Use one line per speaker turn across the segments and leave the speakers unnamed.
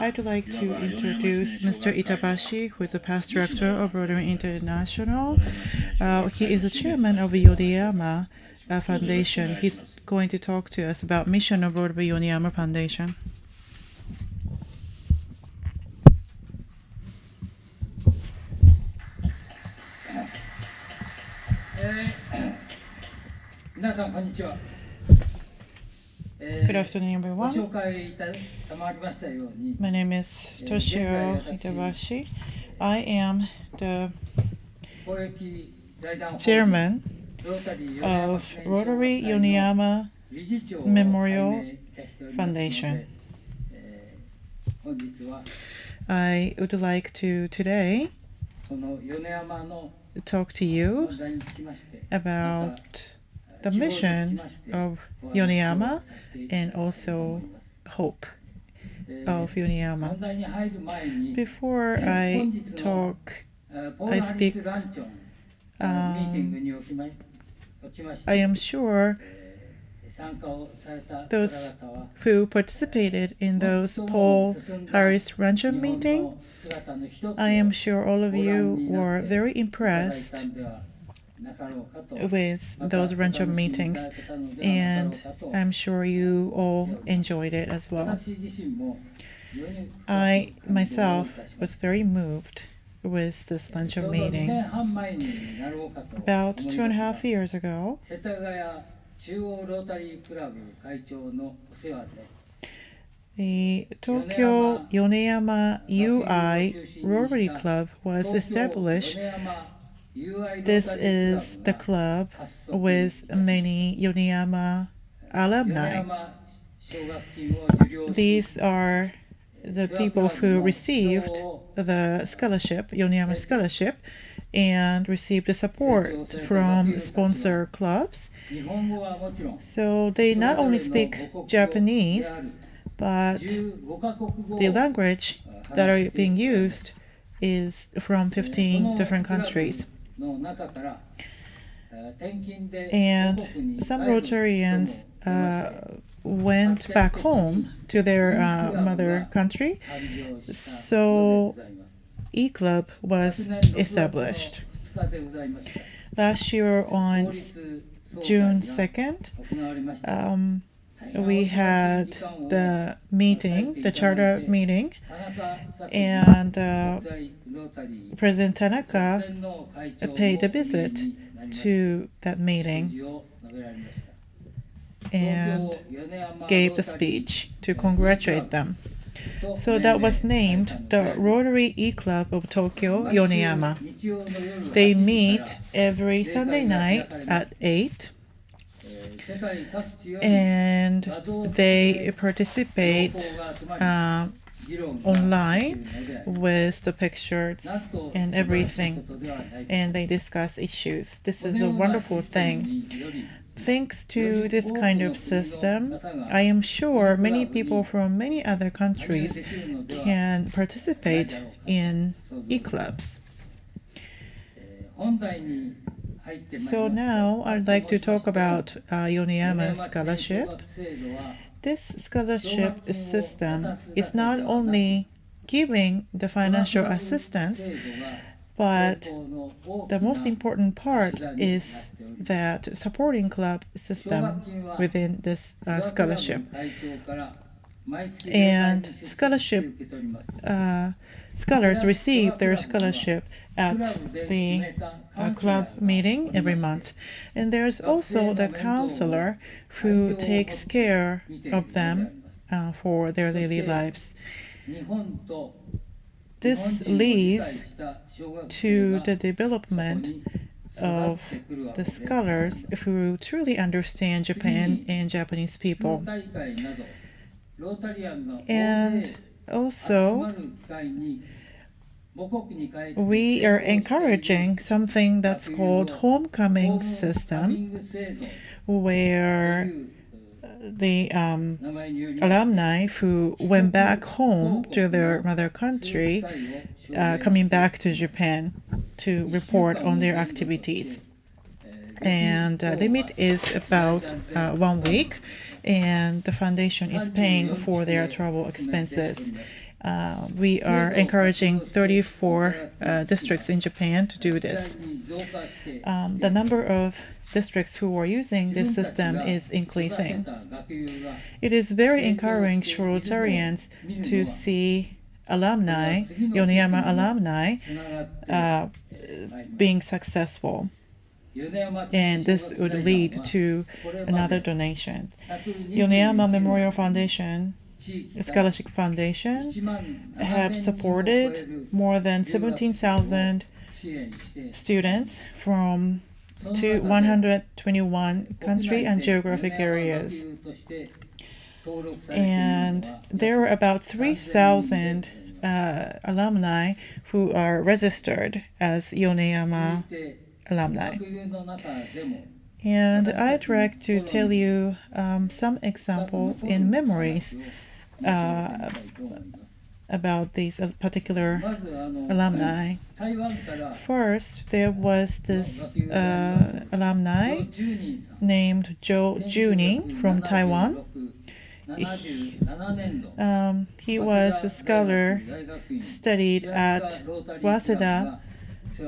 I'd like to introduce Mr. Itabashi, who is a past director of Rotary International. He is the chairman of the Yodeyama Foundation. He's going to talk to us about mission of Rotary Yodeyama Foundation.
皆さんこんにちは。
Good afternoon, everyone. My name is Toshio Itabashi. I am the chairman of Rotary Yoneyama Memorial Foundation. I would like to today talk to you about the mission of Yoneyama and also hope of Yoneyama. Before I talk, I speak, I am sure those who participated in those Paul Harris Rancho meeting, I am sure all of you were very impressed with those Rancho meetings, and I'm sure you all enjoyed it as well. I myself was very moved with this Rancho meeting. About 2.5 years ago, the Tokyo Yoneyama UI Rotary Club was established. This is the club with many Yoneyama alumni. These are the people who received the scholarship, Yoneyama scholarship, and received the support from sponsor clubs. So they not only speak Japanese, but the language that are being used is from 15 different countries. And some Rotarians went back home to their mother country, so E-Club was established. Last year on June 2nd, we had the meeting, the charter meeting, and President Tanaka paid a visit to that meeting and gave the speech to congratulate them. So that was named the Rotary E-Club of Tokyo Yoneyama. They meet every Sunday night at 8, and they participate online with the pictures and everything, and they discuss issues. This is a wonderful thing. Thanks to this kind of system, I am sure many people from many other countries can participate in e-clubs. So now I'd like to talk about Yoneyama scholarship. This scholarship system is not only giving the financial assistance, but the most important part is that supporting club system within this scholarship. And scholarship scholars receive their scholarship at the club meeting every month. And there's also the counselor who takes care of them for their daily lives. This leads to the development of the scholars who truly understand Japan and Japanese people. And also, we are encouraging something that's called homecoming system, where the alumni who went back home to their mother country coming back to Japan to report on their activities. and limit is about 1 week, and the foundation is paying for their travel expenses. We are encouraging 34 districts in Japan to do this. The number of districts who are using this system is increasing. It is very encouraging for Rotarians to see alumni, Yoneyama alumni, being successful. And this would lead to another donation. Yoneyama Memorial Foundation, Scholarship Foundation, have supported more than 17,000 students from 121 country and geographic areas. And there are about 3,000 alumni who are registered as Yoneyama alumni. And I'd like to tell you some examples in memories about these particular alumni. First, there was this alumni named Joe Junin from Taiwan. He was a scholar, studied at Waseda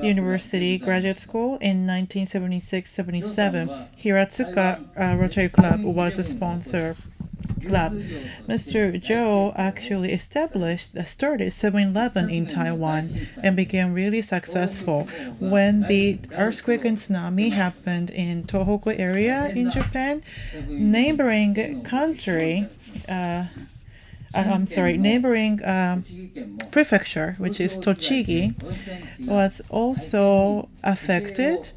University Graduate School in 1976-77. Hiratsuka Rotary Club was a sponsor club. Mr. Joe actually started 7-Eleven in Taiwan and became really successful. When the earthquake and tsunami happened in Tohoku area in Japan, neighboring prefecture, which is Tochigi, was also affected.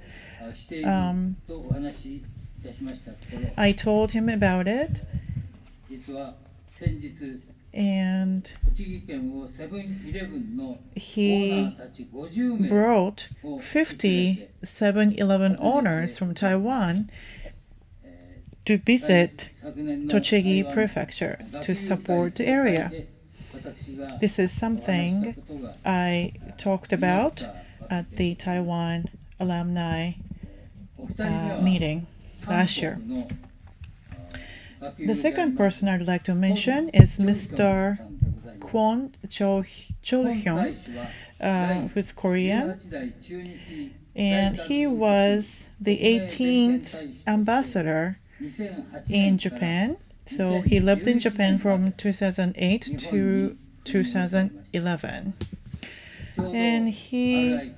I told him about it, and he brought 50 7-Eleven owners from Taiwan to visit Tochigi Prefecture to support the area. This is something I talked about at the Taiwan alumni meeting last year. The second person I'd like to mention is Mr. Kwon Chol-hyun, who's Korean, and he was the 18th ambassador in Japan. So he lived in Japan from 2008 to 2011. And he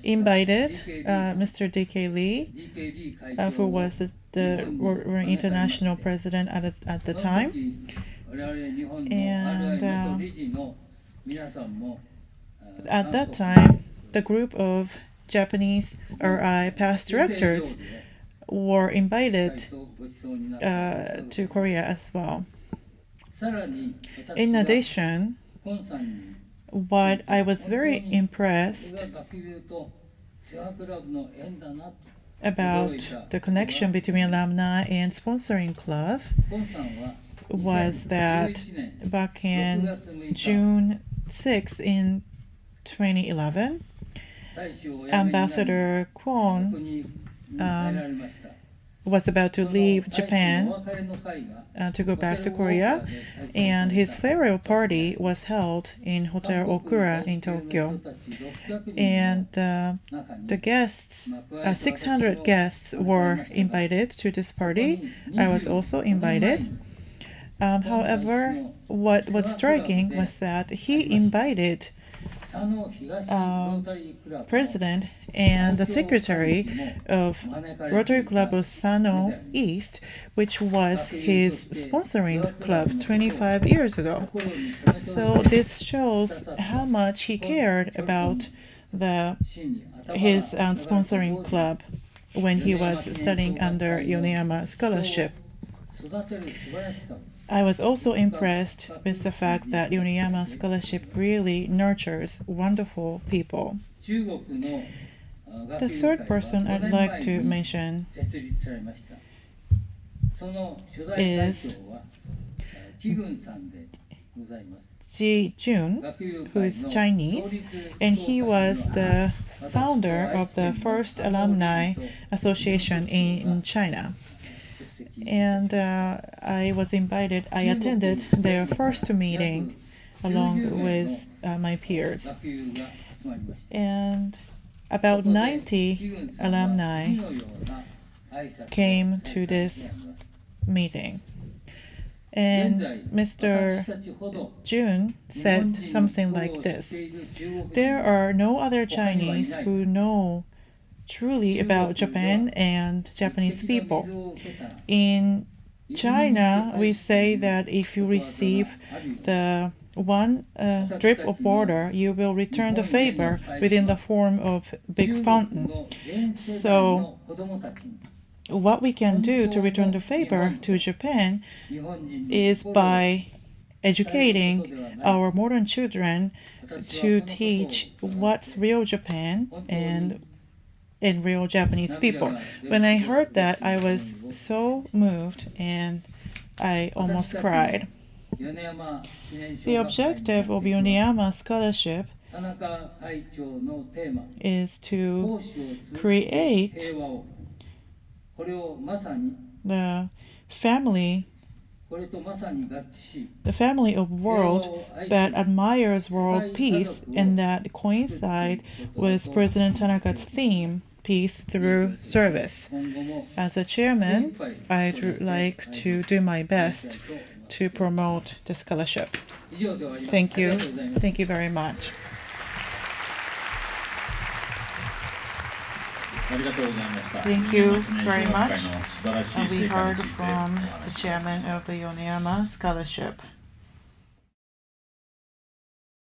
invited Mr. D.K. Lee, who was the international president at the time. And at that time, the group of Japanese RI past directors were invited to Korea as well. In addition, what I was very impressed about the connection between alumni and sponsoring club was that back in June 6 in 2011, Ambassador Kwon was about to leave Japan to go back to Korea, and his farewell party was held in Hotel Okura in Tokyo. And the guests, 600 guests were invited to this party. I was also invited. However, what was striking was that he invited president and the secretary of Rotary Club of Sano East, which was his sponsoring club 25 years ago. So this shows how much he cared about his sponsoring club when he was studying under Yoneyama Scholarship. I was also impressed with the fact that Yoneyama Scholarship really nurtures wonderful people. The third person I'd like to mention is Ji Jun, who is Chinese, and he was the founder of the first alumni association in China. And I was invited, I attended their first meeting along with my peers. And about 90 alumni came to this meeting. And Mr. Jun said something like this: there are no other Chinese who know truly about Japan and Japanese people. In China, we say that if you receive the one drip of water, you will return the favor within the form of big fountain. So what we can do to return the favor to Japan is by educating our modern children to teach what's real Japan and real Japanese people. When I heard that, I was so moved and I almost cried. The objective of Yoneyama Scholarship is to create the family of world that admires world peace and that coincide with President Tanaka's theme, peace through service. As a chairman, I'd like to do my best to promote the scholarship. Thank you. Thank you very much. Thank you very much. We heard from the chairman of the Yoneyama Scholarship.